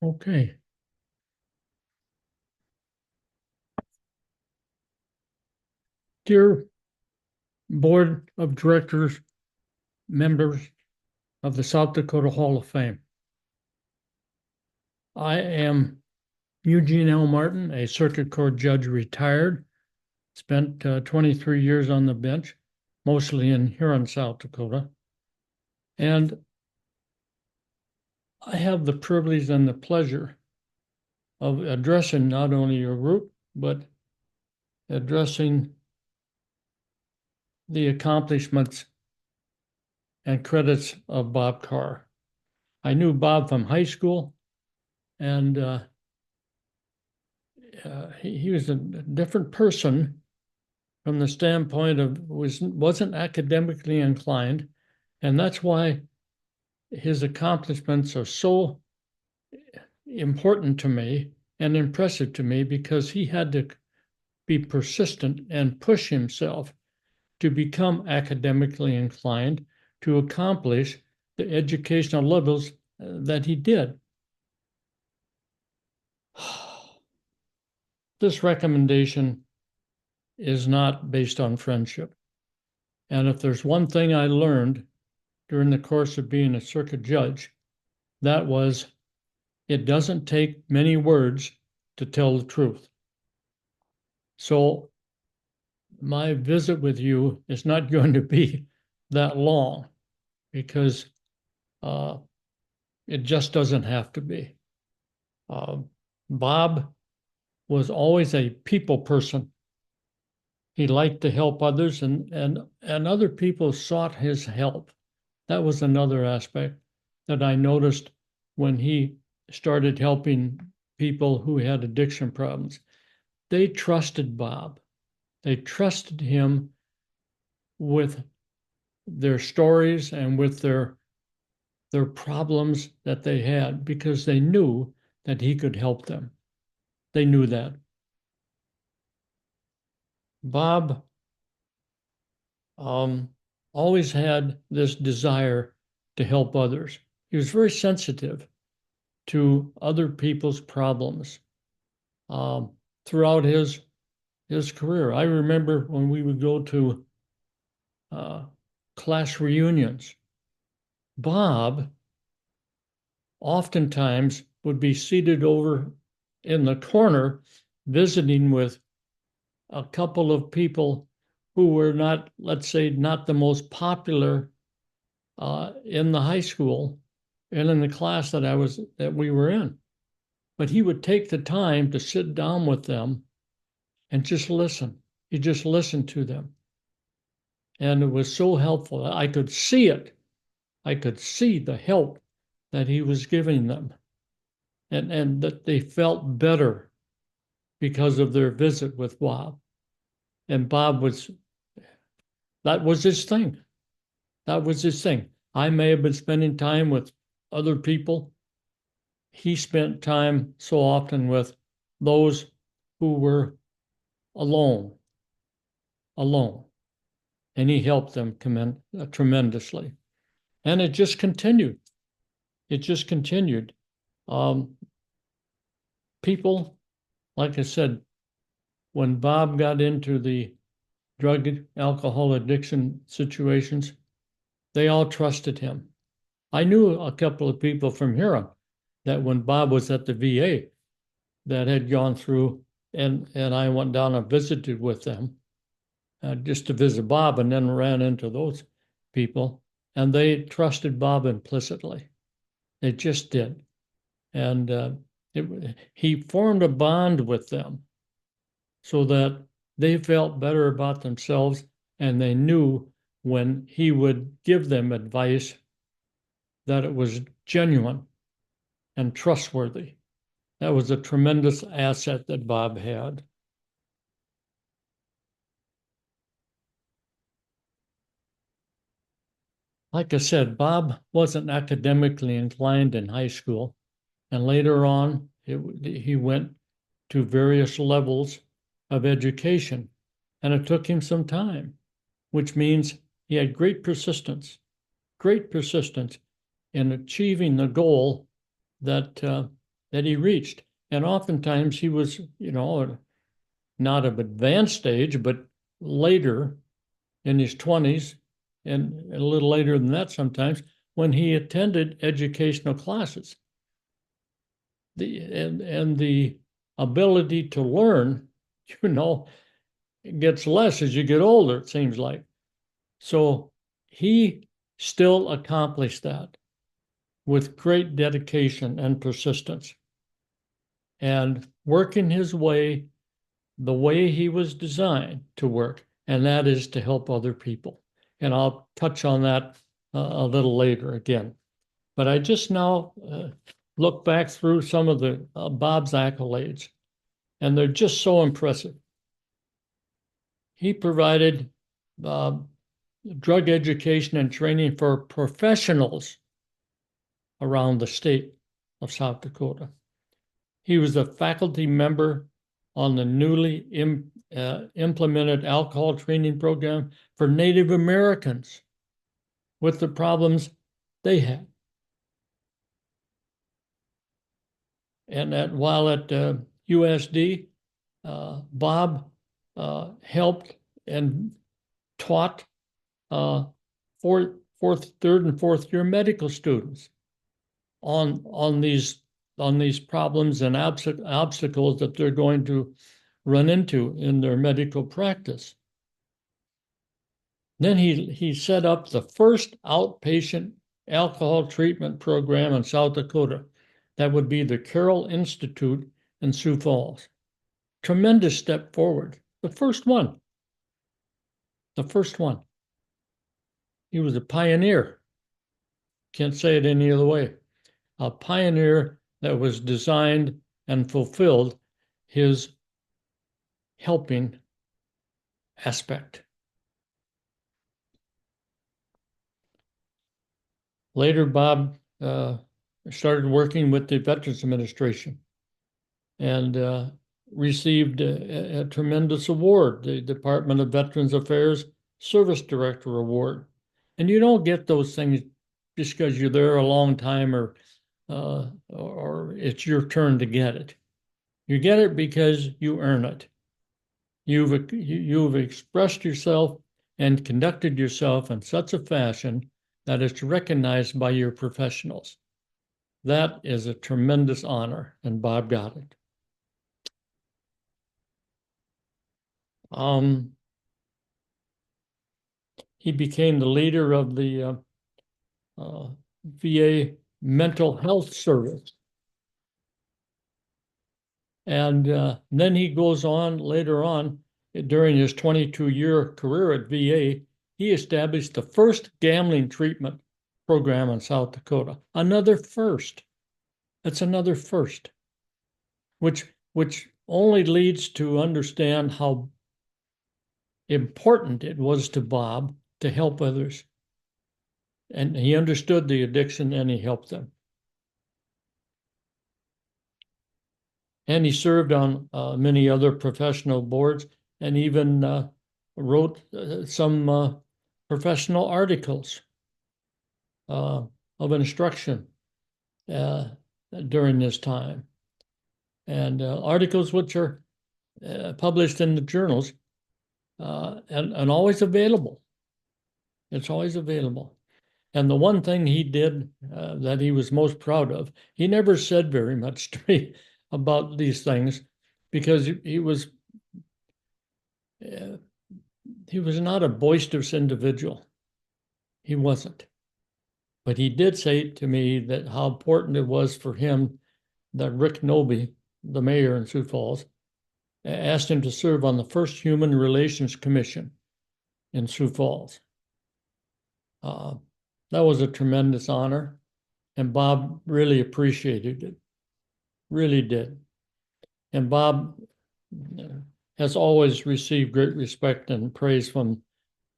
Okay. Dear Board of Directors, members of the South Dakota Hall of Fame, I am Eugene L. Martin, a circuit court judge retired, spent 23 years on the bench, mostly in Huron, South Dakota. And I have the privilege and the pleasure of addressing not only your group, but addressing the accomplishments and credits of Bob Carr. I knew Bob from high school, and he was a different person from the standpoint of wasn't academically inclined, and that's why his accomplishments are so important to me and impressive to me, because he had to be persistent and push himself to become academically inclined to accomplish the educational levels that he did. This recommendation is not based on friendship. And if there's one thing I learned during the course of being a circuit judge, that was it doesn't take many words to tell the truth. So my visit with you is not going to be that long, because it just doesn't have to be. Bob was always a people person. He liked to help others, and other people sought his help. That was another aspect that I noticed when he started helping people who had addiction problems. They trusted Bob. They trusted him with their stories and with their problems that they had, because they knew that he could help them. They knew that. Bob always had this desire to help others. He was very sensitive to other people's problems throughout his career. I remember when we would go to class reunions, Bob oftentimes would be seated over in the corner visiting with a couple of people who were not, let's say, not the most popular in the high school and in the class that we were in. But he would take the time to sit down with them and just listen. He just listened to them. And it was so helpful. I could see it. I could see the help that he was giving them, and that they felt better because of their visit with Bob. And Bob that was his thing. That was his thing. I may have been spending time with other people. He spent time so often with those who were alone. And he helped them tremendously. And it just continued. People, like I said, when Bob got into the drug, alcohol addiction situations, they all trusted him. I knew a couple of people from Huron that when Bob was at the VA that had gone through, and I went down and visited with them just to visit Bob, and then ran into those people, and they trusted Bob implicitly. They just did. And he formed a bond with them so that they felt better about themselves, and they knew when he would give them advice that it was genuine and trustworthy. That was a tremendous asset that Bob had. Like I said, Bob wasn't academically inclined in high school, and later on, he went to various levels of education, and it took him some time, which means he had great persistence in achieving the goal that that he reached. And oftentimes he was, not of advanced age, but later in his 20s and a little later than that sometimes when he attended educational classes. The ability to learn, gets less as you get older, it seems like. So he still accomplished that with great dedication and persistence and working his way the way he was designed to work, and that is to help other people. And I'll touch on that a little later again. But I just now look back through some of the Bob's accolades, and they're just so impressive. He provided drug education and training for professionals around the state of South Dakota. He was a faculty member on the newly implemented alcohol training program for Native Americans with the problems they had. And while at USD, Bob helped and taught third and fourth year medical students on these problems and obstacles that they're going to run into in their medical practice. Then he set up the first outpatient alcohol treatment program in South Dakota. That would be the Carroll Institute in Sioux Falls. Tremendous step forward. The first one. He was a pioneer. Can't say it any other way. A pioneer that was designed and fulfilled his helping aspect. Later, Bob started working with the Veterans Administration and received a tremendous award, the Department of Veterans Affairs Service Director Award. And you don't get those things just because you're there a long time or it's your turn to get it. You get it because you earn it. You've expressed yourself and conducted yourself in such a fashion that it's recognized by your professionals. That is a tremendous honor, and Bob got it. He became the leader of the VA Mental Health Service. And then he goes on later on, during his 22-year career at VA, he established the first gambling treatment program in South Dakota. Another first. That's another first, which only leads to understand how important it was to Bob to help others. And he understood the addiction and he helped them. And he served on many other professional boards and even wrote some professional articles of instruction during this time. And articles which are published in the journals and always available. It's always available. And the one thing he did that he was most proud of, he never said very much to me about these things because he was not a boisterous individual. He wasn't. But he did say to me that how important it was for him that Rick Noby, the mayor in Sioux Falls, asked him to serve on the first Human Relations Commission in Sioux Falls. That was a tremendous honor, and Bob really appreciated it, really did. And Bob has always received great respect and praise from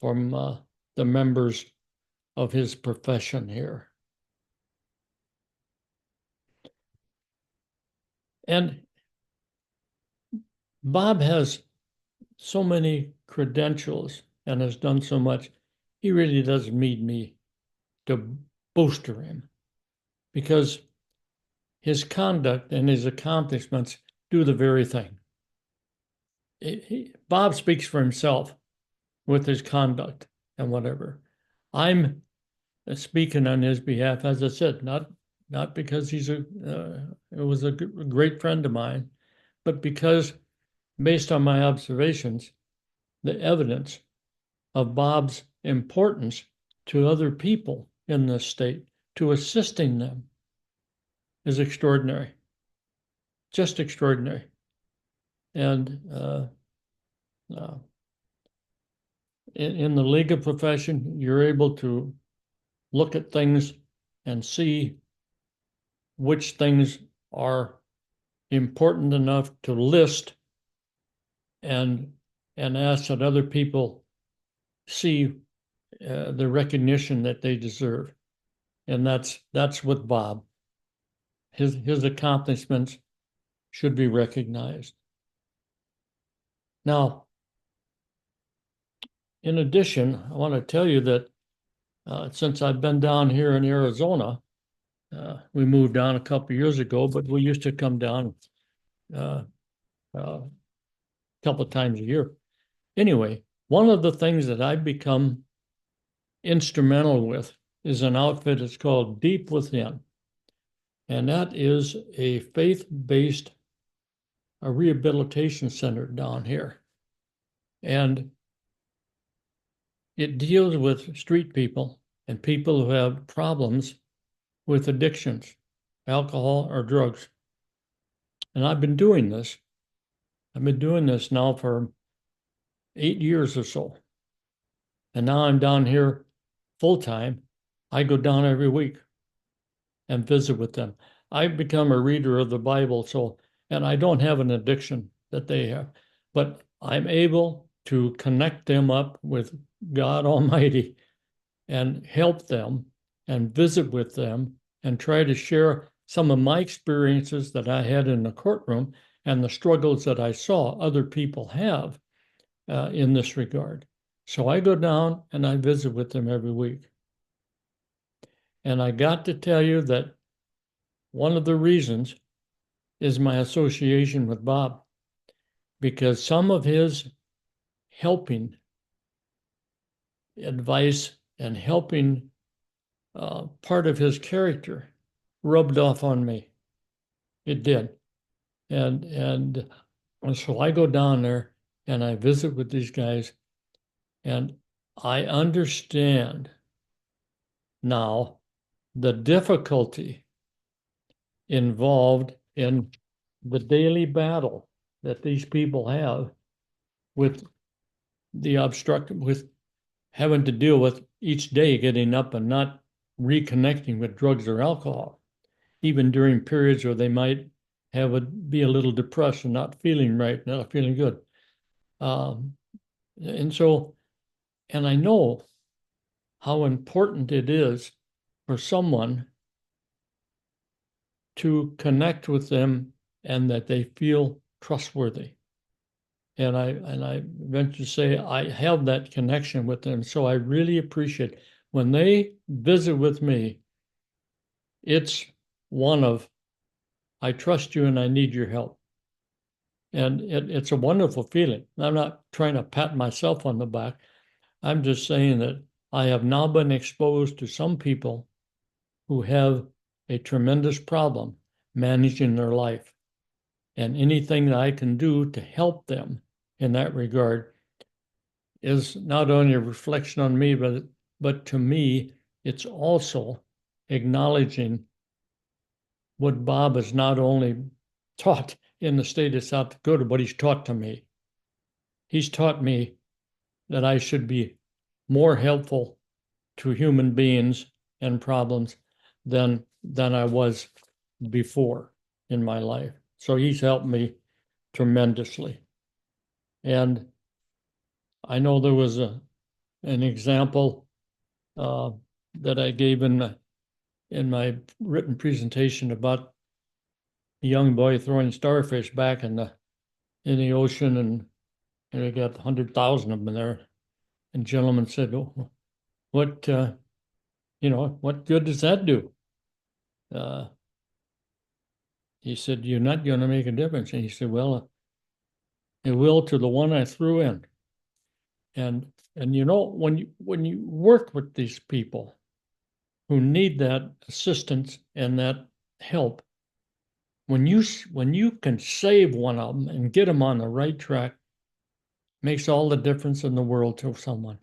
the members of his profession here. And Bob has so many credentials and has done so much, he really doesn't need me to booster him because his conduct and his accomplishments do the very thing. Bob speaks for himself with his conduct and whatever. I'm speaking on his behalf, as I said, not because he's it was a great friend of mine, but because based on my observations, the evidence of Bob's importance to other people in this state, to assisting them, is extraordinary, just extraordinary. And in the legal profession, you're able to look at things and see which things are important enough to list and ask that other people see the recognition that they deserve. And that's with Bob. His accomplishments should be recognized. Now, in addition, I want to tell you that since I've been down here in Arizona, we moved down a couple of years ago, but we used to come down a couple of times a year. Anyway, one of the things that I've become instrumental with is an outfit that's called Deep Within. And that is a faith-based rehabilitation center down here. And it deals with street people and people who have problems with addictions, alcohol or drugs. And I've been doing this. I've been doing this now for 8 years or so. And now I'm down here full time. I go down every week and visit with them. I've become a reader of the Bible, and I don't have an addiction that they have, but I'm able to connect them up with God Almighty and help them and visit with them and try to share some of my experiences that I had in the courtroom and the struggles that I saw other people have in this regard. So I go down and I visit with them every week. And I got to tell you that one of the reasons is my association with Bob, because some of his helping advice and helping part of his character rubbed off on me. It did. And so I go down there and I visit with these guys, and I understand now the difficulty involved in the daily battle that these people have with the with having to deal with each day getting up and not reconnecting with drugs or alcohol, even during periods where they might be a little depressed and not feeling right, not feeling good. And I know how important it is for someone to connect with them and that they feel trustworthy. And I venture to say I have that connection with them. So I really appreciate when they visit with me, it's one of, I trust you and I need your help. And it's a wonderful feeling. I'm not trying to pat myself on the back. I'm just saying that I have now been exposed to some people who have a tremendous problem managing their life. And anything that I can do to help them in that regard is not only a reflection on me, but to me, it's also acknowledging what Bob has not only taught in the state of South Dakota, but he's taught to me. He's taught me that I should be more helpful to human beings and problems than I was before in my life. So he's helped me tremendously. And I know there was an example that I gave in my written presentation about a young boy throwing starfish back in the ocean, and they got 100,000 of them there. And the gentleman said, "Oh, what good does that do?" He said, "You're not going to make a difference." And he said, "Well, it will to the one I threw in." And when you work with these people who need that assistance and that help, when you can save one of them and get them on the right track, makes all the difference in the world to someone.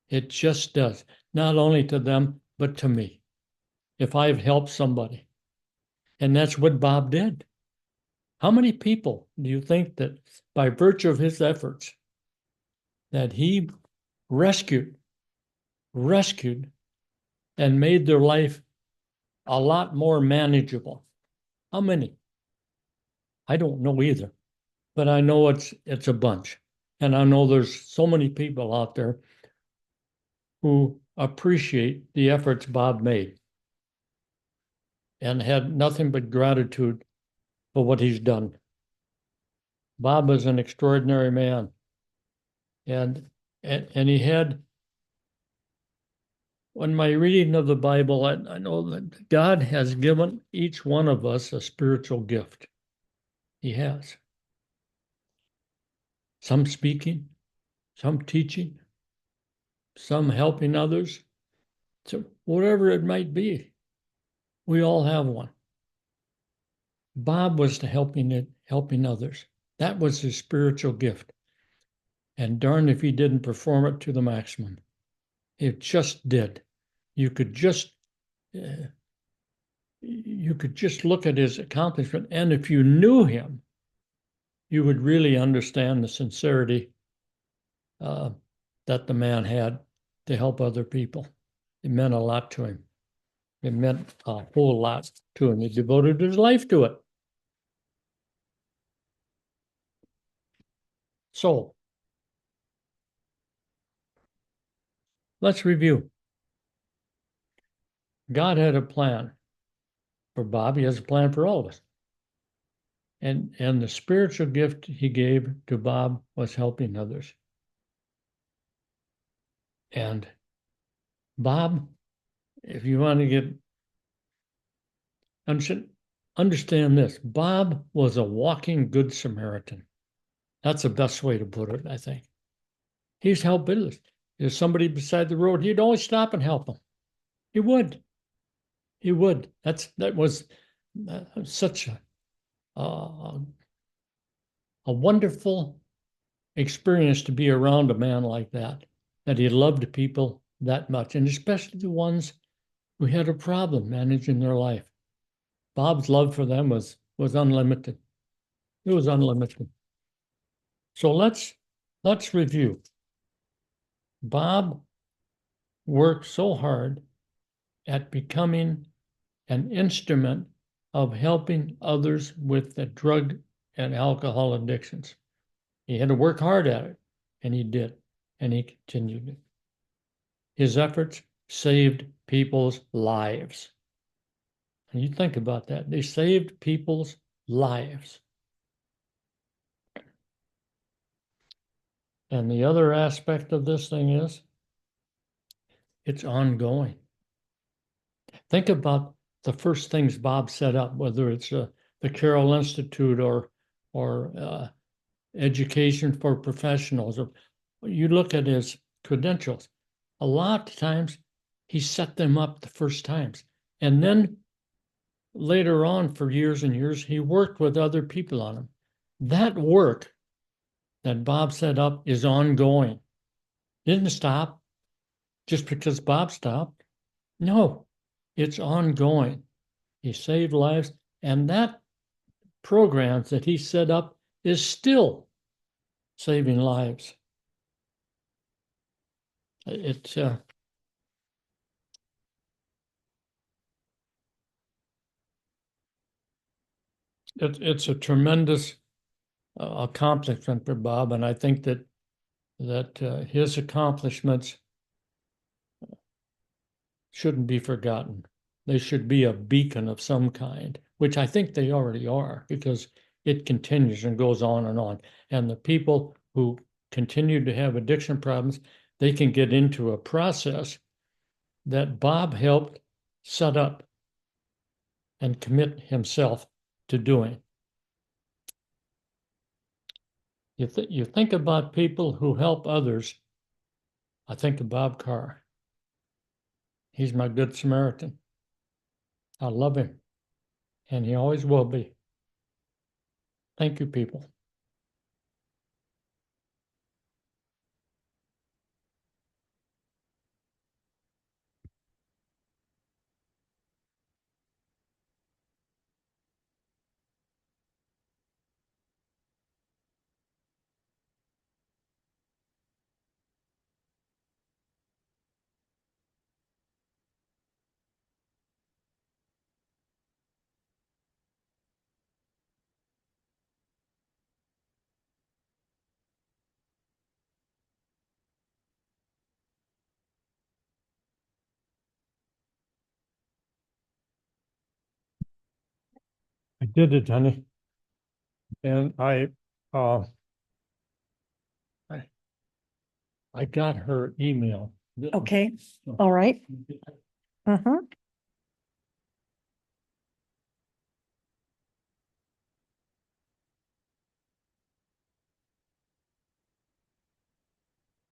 It just does. Not only to them, but to me. If I've helped somebody. And that's what Bob did. How many people do you think that by virtue of his efforts that he rescued and made their life a lot more manageable? How many? I don't know either, but I know it's a bunch. And I know there's so many people out there who appreciate the efforts Bob made and had nothing but gratitude for what he's done. Bob is an extraordinary man. And he had, when my reading of the Bible, I know that God has given each one of us a spiritual gift. He has. Some speaking, some teaching, some helping others. So whatever it might be, we all have one. Bob was to helping others. That was his spiritual gift. And darn if he didn't perform it to the maximum. It just did. You could just look at his accomplishment, and if you knew him, you would really understand the sincerity that the man had to help other people. It meant a lot to him. It meant a whole lot to him. He devoted his life to it. So let's review. God had a plan for Bob. He has a plan for all of us. And the spiritual gift he gave to Bob was helping others. And Bob, if you want to get understand this, Bob was a walking good Samaritan. That's the best way to put it, I think. He's helped others. There's somebody beside the road, he'd always stop and help them. He would. He would. That was such a wonderful experience to be around a man like that he loved people that much, and especially the ones who had a problem managing their life. Bob's love for them was unlimited. It was unlimited. So let's review. Bob worked so hard at becoming an instrument of helping others with the drug and alcohol addictions. He had to work hard at it, and he did, and he continued it. His efforts saved people's lives. And you think about that. They saved people's lives. And the other aspect of this thing is it's ongoing. Think about the first things Bob set up, whether it's the Carroll Institute or education for professionals. Or you look at his credentials. A lot of times he set them up the first times. And then later on, for years and years, he worked with other people on them. That work that Bob set up is ongoing. Didn't stop just because Bob stopped. No, it's ongoing. He saved lives, and that program that he set up is still saving lives. It's a tremendous accomplishment for Bob, and I think that his accomplishments shouldn't be forgotten. They should be a beacon of some kind, which I think they already are, because it continues and goes on and on. And the people who continue to have addiction problems, they can get into a process that Bob helped set up and commit himself to doing. You think about people who help others. I think of Bob Carr. He's my good Samaritan. I love him, and he always will be. Thank you, people. I did it, honey. And uh, I got her email. Okay, all right. Uh-huh.